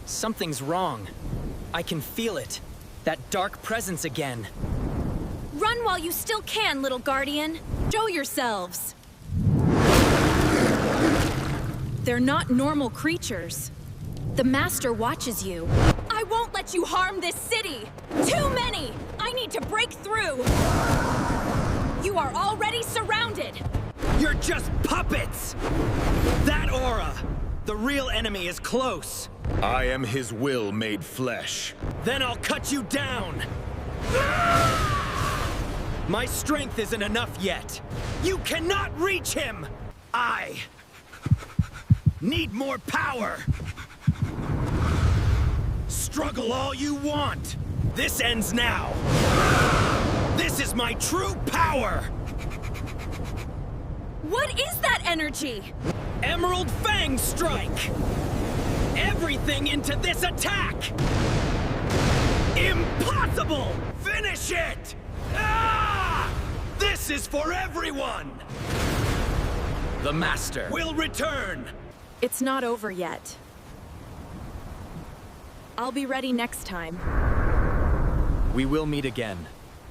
Something's wrong. I can feel it. That dark presence again. Run while you still can, little guardian. Show yourselves. They're not normal creatures. The Master watches you. I won't let you harm this city! Too many! I need to break through! You are already surrounded! You're just puppets! That aura! The real enemy is close. I am his will made flesh. Then I'll cut you down! My strength isn't enough yet. You cannot reach him! I need more power! Struggle all you want! This ends now! This is my true power! What is that energy? Emerald Fang Strike! Everything into this attack! Impossible! Finish it! Ah! This is for everyone! The Master will return! It's not over yet. I'll be ready next time. We will meet again.